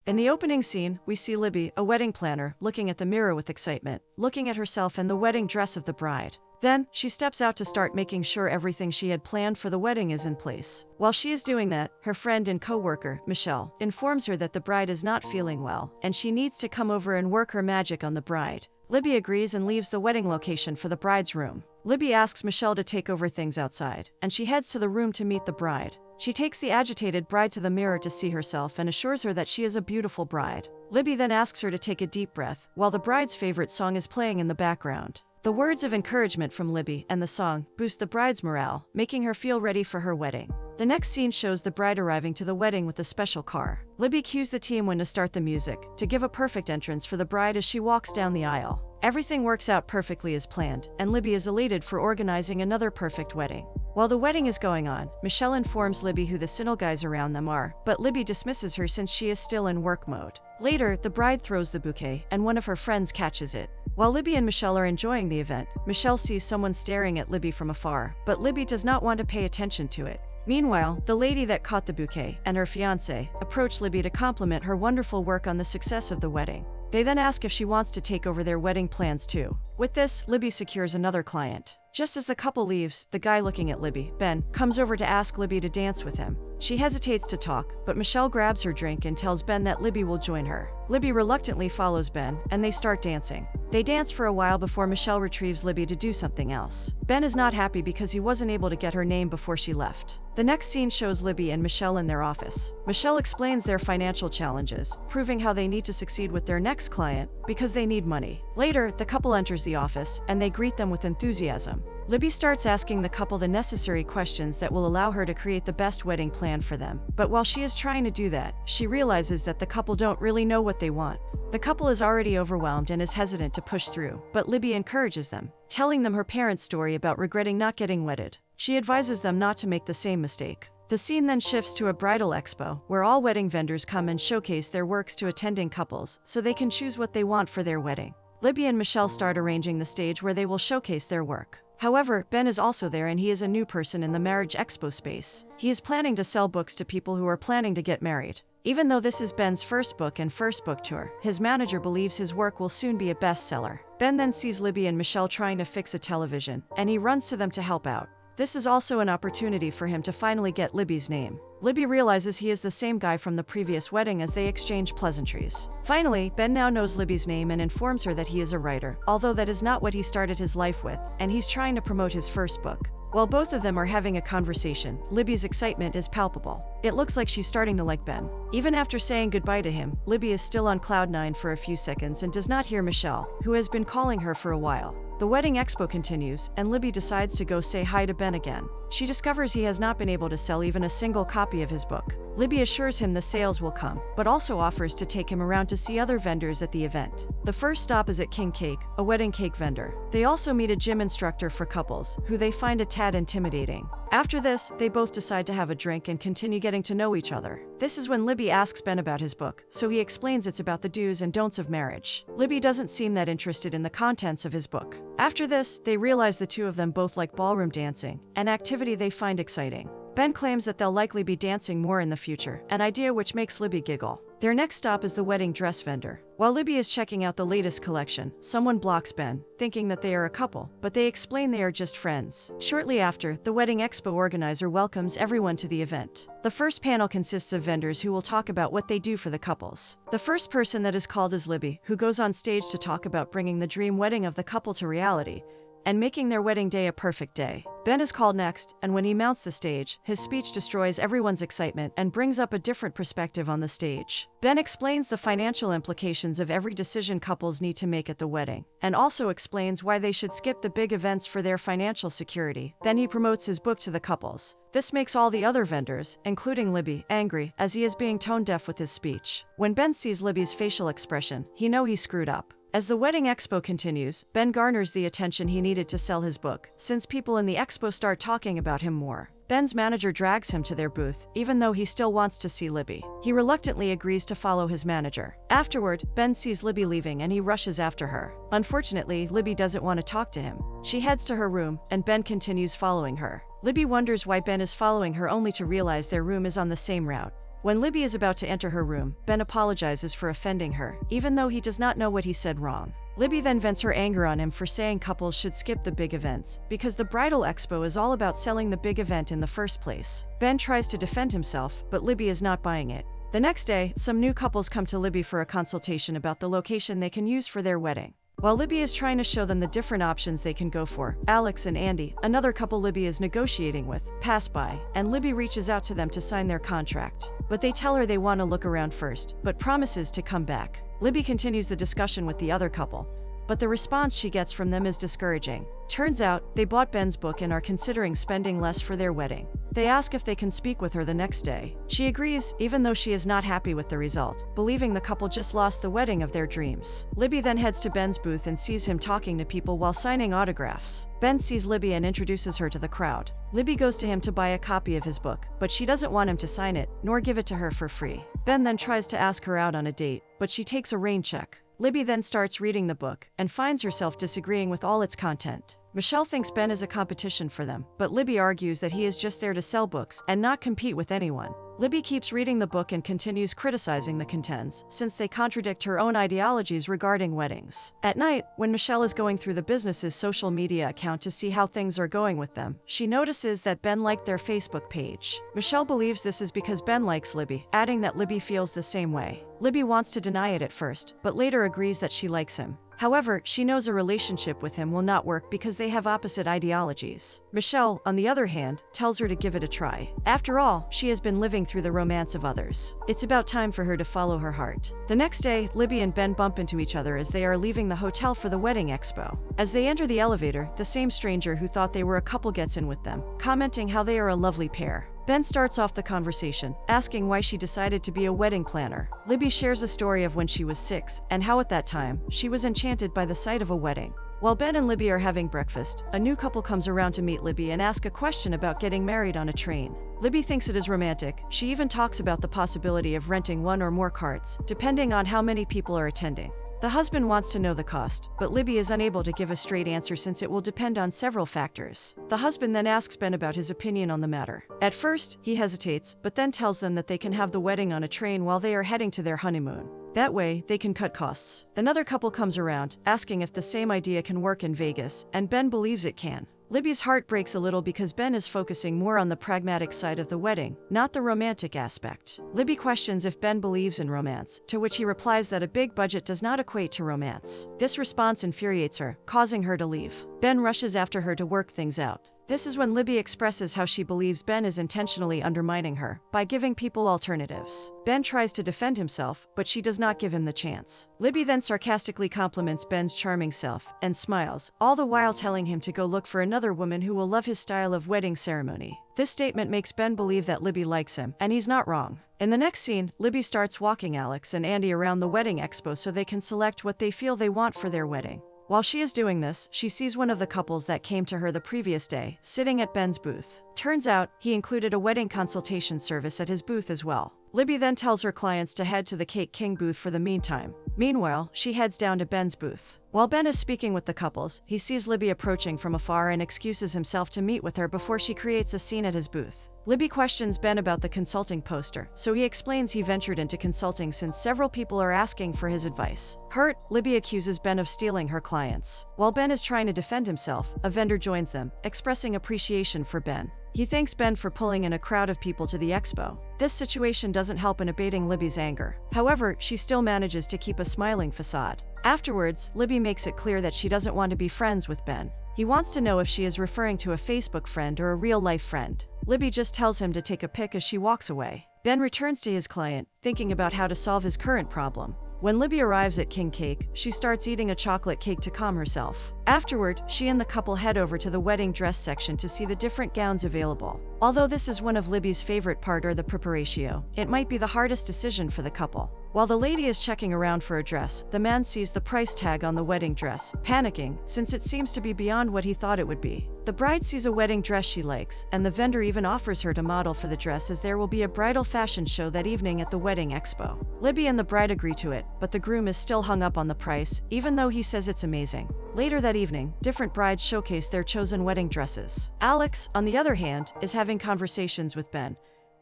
In the opening scene, we see Libby, a wedding planner, looking at the mirror with excitement, looking at herself and the wedding dress of the bride. Then, she steps out to start making sure everything she had planned for the wedding is in place. While she is doing that, her friend and co-worker, Michelle, informs her that the bride is not feeling well, and she needs to come over and work her magic on the bride. Libby agrees and leaves the wedding location for the bride's room. Libby asks Michelle to take over things outside, and she heads to the room to meet the bride. She takes the agitated bride to the mirror to see herself and assures her that she is a beautiful bride. Libby then asks her to take a deep breath, while the bride's favorite song is playing in the background. The words of encouragement from Libby and the song boost the bride's morale, making her feel ready for her wedding. The next scene shows the bride arriving to the wedding with a special car. Libby cues the team when to start the music, to give a perfect entrance for the bride as she walks down the aisle. Everything works out perfectly as planned, and Libby is elated for organizing another perfect wedding. While the wedding is going on, Michelle informs Libby who the single guys around them are, but Libby dismisses her since she is still in work mode. Later, the bride throws the bouquet, and one of her friends catches it. While Libby and Michelle are enjoying the event, Michelle sees someone staring at Libby from afar, but Libby does not want to pay attention to it. Meanwhile, the lady that caught the bouquet and her fiancé approach Libby to compliment her wonderful work on the success of the wedding. They then ask if she wants to take over their wedding plans too. With this, Libby secures another client. Just as the couple leaves, the guy looking at Libby, Ben, comes over to ask Libby to dance with him. She hesitates to talk, but Michelle grabs her drink and tells Ben that Libby will join her. Libby reluctantly follows Ben, and they start dancing. They dance for a while before Michelle retrieves Libby to do something else. Ben is not happy because he wasn't able to get her name before she left. The next scene shows Libby and Michelle in their office. Michelle explains their financial challenges, proving how they need to succeed with their next client because they need money. Later, the couple enters the office, and they greet them with enthusiasm. Libby starts asking the couple the necessary questions that will allow her to create the best wedding plan for them. But while she is trying to do that, she realizes that the couple don't really know what they want. The couple is already overwhelmed and is hesitant to push through, but Libby encourages them, telling them her parents' story about regretting not getting wedded. She advises them not to make the same mistake. The scene then shifts to a bridal expo, where all wedding vendors come and showcase their works to attending couples, so they can choose what they want for their wedding. Libby and Michelle start arranging the stage where they will showcase their work. However, Ben is also there and he is a new person in the marriage expo space. He is planning to sell books to people who are planning to get married. Even though this is Ben's first book and first book tour, his manager believes his work will soon be a bestseller. Ben then sees Libby and Michelle trying to fix a television, and he runs to them to help out. This is also an opportunity for him to finally get Libby's name. Libby realizes he is the same guy from the previous wedding as they exchange pleasantries. Finally, Ben now knows Libby's name and informs her that he is a writer, although that is not what he started his life with, and he's trying to promote his first book. While both of them are having a conversation, Libby's excitement is palpable. It looks like she's starting to like Ben. Even after saying goodbye to him, Libby is still on cloud nine for a few seconds and does not hear Michelle, who has been calling her for a while. The wedding expo continues, and Libby decides to go say hi to Ben again. She discovers he has not been able to sell even a single copy of his book. Libby assures him the sales will come, but also offers to take him around to see other vendors at the event. The first stop is at King Cake, a wedding cake vendor. They also meet a gym instructor for couples, who they find a tad intimidating. After this, they both decide to have a drink and continue getting to know each other. This is when Libby asks Ben about his book, so he explains it's about the do's and don'ts of marriage. Libby doesn't seem that interested in the contents of his book. After this, they realize the two of them both like ballroom dancing, an activity they find exciting. Ben claims that they'll likely be dancing more in the future, an idea which makes Libby giggle. Their next stop is the wedding dress vendor. While Libby is checking out the latest collection, someone blocks Ben, thinking that they are a couple, but they explain they are just friends. Shortly after, the wedding expo organizer welcomes everyone to the event. The first panel consists of vendors who will talk about what they do for the couples. The first person that is called is Libby, who goes on stage to talk about bringing the dream wedding of the couple to reality and making their wedding day a perfect day. Ben is called next, and when he mounts the stage, his speech destroys everyone's excitement and brings up a different perspective on the stage. Ben explains the financial implications of every decision couples need to make at the wedding, and also explains why they should skip the big events for their financial security. Then he promotes his book to the couples. This makes all the other vendors, including Libby, angry, as he is being tone deaf with his speech. When Ben sees Libby's facial expression, he knows he screwed up. As the wedding expo continues, Ben garners the attention he needed to sell his book, since people in the expo start talking about him more. Ben's manager drags him to their booth, even though he still wants to see Libby. He reluctantly agrees to follow his manager. Afterward, Ben sees Libby leaving and he rushes after her. Unfortunately, Libby doesn't want to talk to him. She heads to her room, and Ben continues following her. Libby wonders why Ben is following her only to realize their room is on the same route. When Libby is about to enter her room, Ben apologizes for offending her, even though he does not know what he said wrong. Libby then vents her anger on him for saying couples should skip the big events, because the bridal expo is all about selling the big event in the first place. Ben tries to defend himself, but Libby is not buying it. The next day, some new couples come to Libby for a consultation about the location they can use for their wedding. While Libby is trying to show them the different options they can go for, Alex and Andy, another couple Libby is negotiating with, pass by, and Libby reaches out to them to sign their contract. But they tell her they want to look around first, but promises to come back. Libby continues the discussion with the other couple, but the response she gets from them is discouraging. Turns out, they bought Ben's book and are considering spending less for their wedding. They ask if they can speak with her the next day. She agrees, even though she is not happy with the result, believing the couple just lost the wedding of their dreams. Libby then heads to Ben's booth and sees him talking to people while signing autographs. Ben sees Libby and introduces her to the crowd. Libby goes to him to buy a copy of his book, but she doesn't want him to sign it, nor give it to her for free. Ben then tries to ask her out on a date, but she takes a rain check. Libby then starts reading the book and finds herself disagreeing with all its content. Michelle thinks Ben is a competition for them, but Libby argues that he is just there to sell books and not compete with anyone. Libby keeps reading the book and continues criticizing the contents, since they contradict her own ideologies regarding weddings. At night, when Michelle is going through the business's social media account to see how things are going with them, she notices that Ben liked their Facebook page. Michelle believes this is because Ben likes Libby, adding that Libby feels the same way. Libby wants to deny it at first, but later agrees that she likes him. However, she knows a relationship with him will not work because they have opposite ideologies. Michelle, on the other hand, tells her to give it a try. After all, she has been living through the romance of others. It's about time for her to follow her heart. The next day, Libby and Ben bump into each other as they are leaving the hotel for the wedding expo. As they enter the elevator, the same stranger who thought they were a couple gets in with them, commenting how they are a lovely pair. Ben starts off the conversation, asking why she decided to be a wedding planner. Libby shares a story of when she was 6, and how at that time, she was enchanted by the sight of a wedding. While Ben and Libby are having breakfast, a new couple comes around to meet Libby and ask a question about getting married on a train. Libby thinks it is romantic. She even talks about the possibility of renting one or more carts, depending on how many people are attending. The husband wants to know the cost, but Libby is unable to give a straight answer since it will depend on several factors. The husband then asks Ben about his opinion on the matter. At first, he hesitates, but then tells them that they can have the wedding on a train while they are heading to their honeymoon. That way, they can cut costs. Another couple comes around, asking if the same idea can work in Vegas, and Ben believes it can. Libby's heart breaks a little because Ben is focusing more on the pragmatic side of the wedding, not the romantic aspect. Libby questions if Ben believes in romance, to which he replies that a big budget does not equate to romance. This response infuriates her, causing her to leave. Ben rushes after her to work things out. This is when Libby expresses how she believes Ben is intentionally undermining her by giving people alternatives. Ben tries to defend himself, but she does not give him the chance. Libby then sarcastically compliments Ben's charming self and smiles, all the while telling him to go look for another woman who will love his style of wedding ceremony. This statement makes Ben believe that Libby likes him, and he's not wrong. In the next scene, Libby starts walking Alex and Andy around the wedding expo so they can select what they feel they want for their wedding. While she is doing this, she sees one of the couples that came to her the previous day, sitting at Ben's booth. Turns out, he included a wedding consultation service at his booth as well. Libby then tells her clients to head to the Cake King booth for the meantime. Meanwhile, she heads down to Ben's booth. While Ben is speaking with the couples, he sees Libby approaching from afar and excuses himself to meet with her before she creates a scene at his booth. Libby questions Ben about the consulting poster, so he explains he ventured into consulting since several people are asking for his advice. Hurt, Libby accuses Ben of stealing her clients. While Ben is trying to defend himself, a vendor joins them, expressing appreciation for Ben. He thanks Ben for pulling in a crowd of people to the expo. This situation doesn't help in abating Libby's anger. However, she still manages to keep a smiling facade. Afterwards, Libby makes it clear that she doesn't want to be friends with Ben. He wants to know if she is referring to a Facebook friend or a real-life friend. Libby just tells him to take a pic as she walks away. Ben returns to his client, thinking about how to solve his current problem. When Libby arrives at King Cake, she starts eating a chocolate cake to calm herself. Afterward, she and the couple head over to the wedding dress section to see the different gowns available. Although this is one of Libby's favorite part or the preparatio, it might be the hardest decision for the couple. While the lady is checking around for a dress, the man sees the price tag on the wedding dress, panicking, since it seems to be beyond what he thought it would be. The bride sees a wedding dress she likes, and the vendor even offers her to model for the dress as there will be a bridal fashion show that evening at the wedding expo. Libby and the bride agree to it, but the groom is still hung up on the price, even though he says it's amazing. Later that evening, different brides showcase their chosen wedding dresses. Alex, on the other hand, is having conversations with Ben,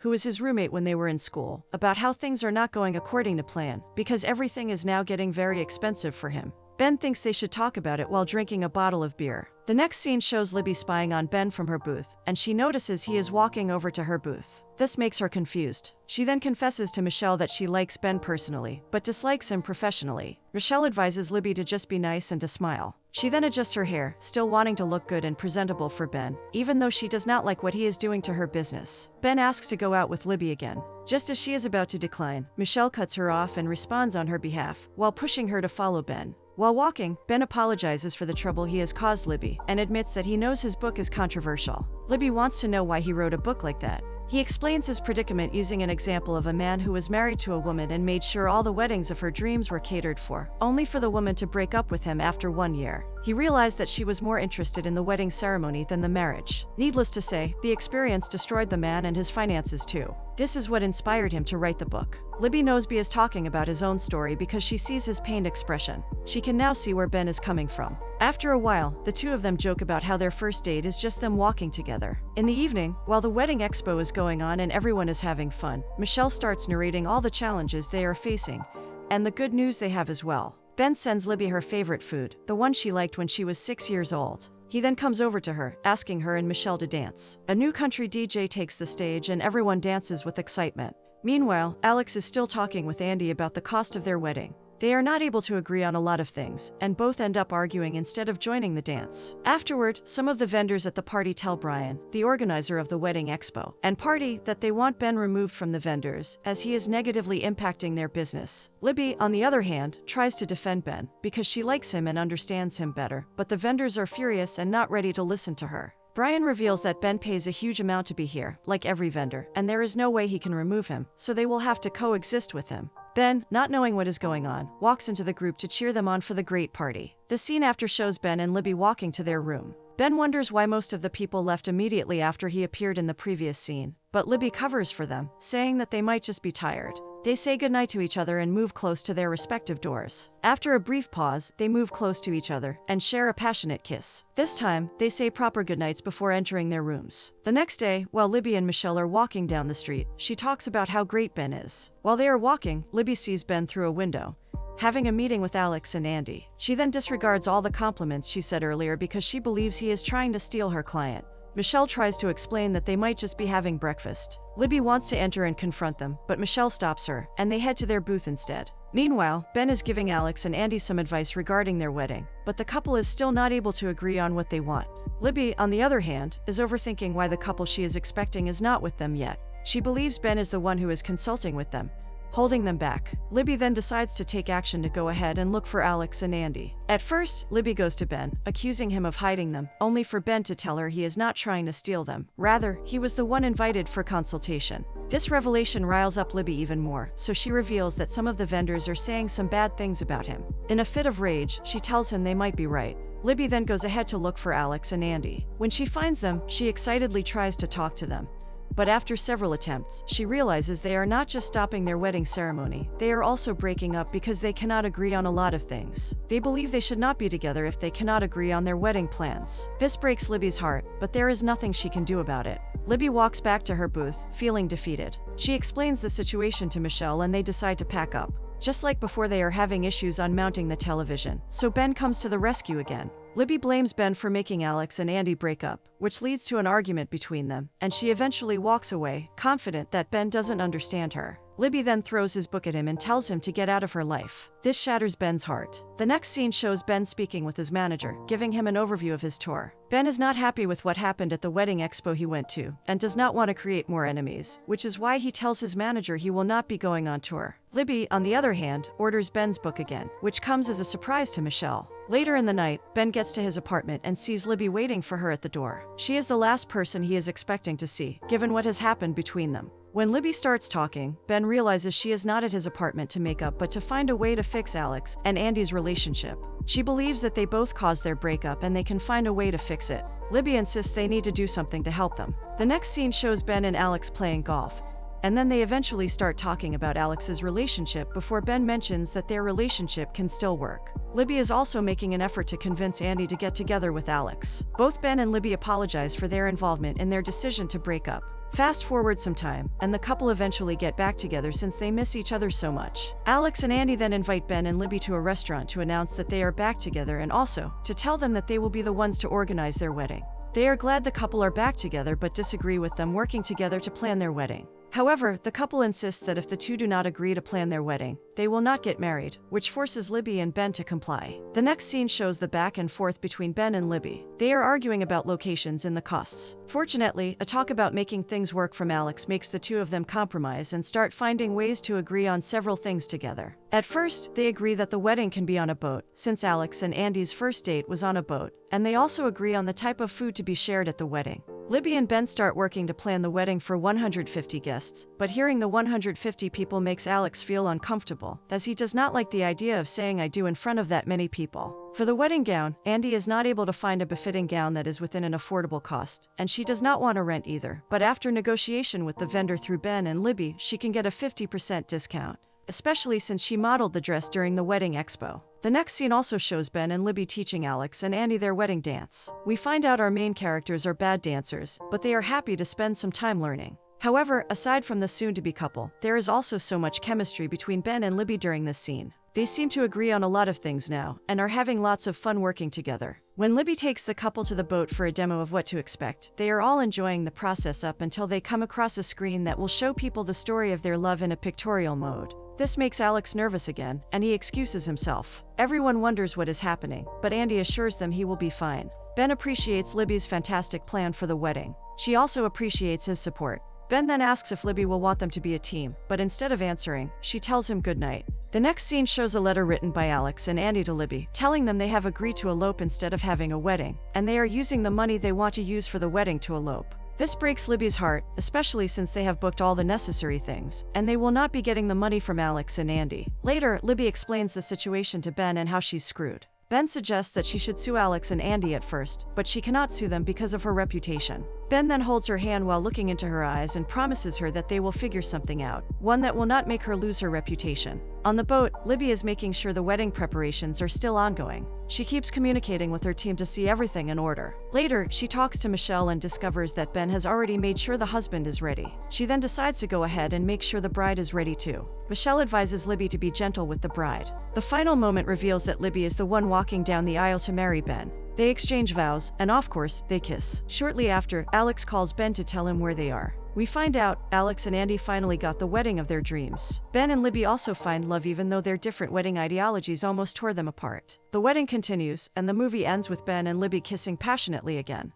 who was his roommate when they were in school, about how things are not going according to plan because everything is now getting very expensive for him. Ben thinks they should talk about it while drinking a bottle of beer. The next scene shows Libby spying on Ben from her booth, and she notices he is walking over to her booth. This makes her confused. She then confesses to Michelle that she likes Ben personally, but dislikes him professionally. Michelle advises Libby to just be nice and to smile. She then adjusts her hair, still wanting to look good and presentable for Ben, even though she does not like what he is doing to her business. Ben asks to go out with Libby again. Just as she is about to decline, Michelle cuts her off and responds on her behalf, while pushing her to follow Ben. While walking, Ben apologizes for the trouble he has caused Libby and admits that he knows his book is controversial. Libby wants to know why he wrote a book like that. He explains his predicament using an example of a man who was married to a woman and made sure all the weddings of her dreams were catered for, only for the woman to break up with him after 1 year. He realized that she was more interested in the wedding ceremony than the marriage. Needless to say, the experience destroyed the man and his finances too. This is what inspired him to write the book. Libby knows B is talking about his own story because she sees his pained expression. She can now see where Ben is coming from. After a while, the two of them joke about how their first date is just them walking together. In the evening, while the wedding expo is going on and everyone is having fun, Michelle starts narrating all the challenges they are facing and the good news they have as well. Ben sends Libby her favorite food, the one she liked when she was 6 years old. He then comes over to her, asking her and Michelle to dance. A new country DJ takes the stage and everyone dances with excitement. Meanwhile, Alex is still talking with Andy about the cost of their wedding. They are not able to agree on a lot of things, and both end up arguing instead of joining the dance. Afterward, some of the vendors at the party tell Brian, the organizer of the wedding expo and party, that they want Ben removed from the vendors, as he is negatively impacting their business. Libby, on the other hand, tries to defend Ben, because she likes him and understands him better, but the vendors are furious and not ready to listen to her. Brian reveals that Ben pays a huge amount to be here, like every vendor, and there is no way he can remove him, so they will have to coexist with him. Ben, not knowing what is going on, walks into the group to cheer them on for the great party. The scene after shows Ben and Libby walking to their room. Ben wonders why most of the people left immediately after he appeared in the previous scene, but Libby covers for them, saying that they might just be tired. They say goodnight to each other and move close to their respective doors. After a brief pause, they move close to each other and share a passionate kiss. This time, they say proper goodnights before entering their rooms. The next day, while Libby and Michelle are walking down the street, she talks about how great Ben is. While they are walking, Libby sees Ben through a window, having a meeting with Alex and Andy. She then disregards all the compliments she said earlier because she believes he is trying to steal her client. Michelle tries to explain that they might just be having breakfast. Libby wants to enter and confront them, but Michelle stops her, and they head to their booth instead. Meanwhile, Ben is giving Alex and Andy some advice regarding their wedding, but the couple is still not able to agree on what they want. Libby, on the other hand, is overthinking why the couple she is expecting is not with them yet. She believes Ben is the one who is consulting with them, holding them back. Libby then decides to take action to go ahead and look for Alex and Andy. At first, Libby goes to Ben, accusing him of hiding them, only for Ben to tell her he is not trying to steal them. Rather, he was the one invited for consultation. This revelation riles up Libby even more, so she reveals that some of the vendors are saying some bad things about him. In a fit of rage, she tells him they might be right. Libby then goes ahead to look for Alex and Andy. When she finds them, she excitedly tries to talk to them. But after several attempts, she realizes they are not just stopping their wedding ceremony, they are also breaking up because they cannot agree on a lot of things. They believe they should not be together if they cannot agree on their wedding plans. This breaks Libby's heart, but there is nothing she can do about it. Libby walks back to her booth, feeling defeated. She explains the situation to Michelle and they decide to pack up. Just like before, they are having issues on mounting the television, so Ben comes to the rescue again. Libby blames Ben for making Alex and Andy break up, which leads to an argument between them, and she eventually walks away, confident that Ben doesn't understand her. Libby then throws his book at him and tells him to get out of her life. This shatters Ben's heart. The next scene shows Ben speaking with his manager, giving him an overview of his tour. Ben is not happy with what happened at the wedding expo he went to, and does not want to create more enemies, which is why he tells his manager he will not be going on tour. Libby, on the other hand, orders Ben's book again, which comes as a surprise to Michelle. Later in the night, Ben gets to his apartment and sees Libby waiting for her at the door. She is the last person he is expecting to see, given what has happened between them. When Libby starts talking, Ben realizes she is not at his apartment to make up but to find a way to fix Alex and Andy's relationship. She believes that they both caused their breakup and they can find a way to fix it. Libby insists they need to do something to help them. The next scene shows Ben and Alex playing golf, and then they eventually start talking about Alex's relationship before Ben mentions that their relationship can still work. Libby is also making an effort to convince Andy to get together with Alex. Both Ben and Libby apologize for their involvement in their decision to break up. Fast forward some time, and the couple eventually get back together since they miss each other so much. Alex and Andy then invite Ben and Libby to a restaurant to announce that they are back together and also to tell them that they will be the ones to organize their wedding. They are glad the couple are back together but disagree with them working together to plan their wedding. However, the couple insists that if the two do not agree to plan their wedding, they will not get married, which forces Libby and Ben to comply. The next scene shows the back and forth between Ben and Libby. They are arguing about locations and the costs. Fortunately, a talk about making things work from Alex makes the two of them compromise and start finding ways to agree on several things together. At first, they agree that the wedding can be on a boat, since Alex and Andy's first date was on a boat, and they also agree on the type of food to be shared at the wedding. Libby and Ben start working to plan the wedding for 150 guests, but hearing the 150 people makes Alex feel uncomfortable, as he does not like the idea of saying I do in front of that many people. For the wedding gown, Andy is not able to find a befitting gown that is within an affordable cost, and she does not want to rent either, but after negotiation with the vendor through Ben and Libby, she can get a 50% discount, especially since she modeled the dress during the wedding expo. The next scene also shows Ben and Libby teaching Alex and Andy their wedding dance. We find out our main characters are bad dancers, but they are happy to spend some time learning. However, aside from the soon-to-be couple, there is also so much chemistry between Ben and Libby during this scene. They seem to agree on a lot of things now, and are having lots of fun working together. When Libby takes the couple to the boat for a demo of what to expect, they are all enjoying the process up until they come across a screen that will show people the story of their love in a pictorial mode. This makes Alex nervous again, and he excuses himself. Everyone wonders what is happening, but Andy assures them he will be fine. Ben appreciates Libby's fantastic plan for the wedding. She also appreciates his support. Ben then asks if Libby will want them to be a team, but instead of answering, she tells him goodnight. The next scene shows a letter written by Alex and Andy to Libby, telling them they have agreed to elope instead of having a wedding, and they are using the money they want to use for the wedding to elope. This breaks Libby's heart, especially since they have booked all the necessary things, and they will not be getting the money from Alex and Andy. Later, Libby explains the situation to Ben and how she's screwed. Ben suggests that she should sue Alex and Andy at first, but she cannot sue them because of her reputation. Ben then holds her hand while looking into her eyes and promises her that they will figure something out, one that will not make her lose her reputation. On the boat, Libby is making sure the wedding preparations are still ongoing. She keeps communicating with her team to see everything in order. Later, she talks to Michelle and discovers that Ben has already made sure the husband is ready. She then decides to go ahead and make sure the bride is ready too. Michelle advises Libby to be gentle with the bride. The final moment reveals that Libby is the one walking down the aisle to marry Ben. They exchange vows, and of course, they kiss. Shortly after, Alex calls Ben to tell him where they are. We find out Alex and Andy finally got the wedding of their dreams. Ben and Libby also find love even though their different wedding ideologies almost tore them apart. The wedding continues, and the movie ends with Ben and Libby kissing passionately again.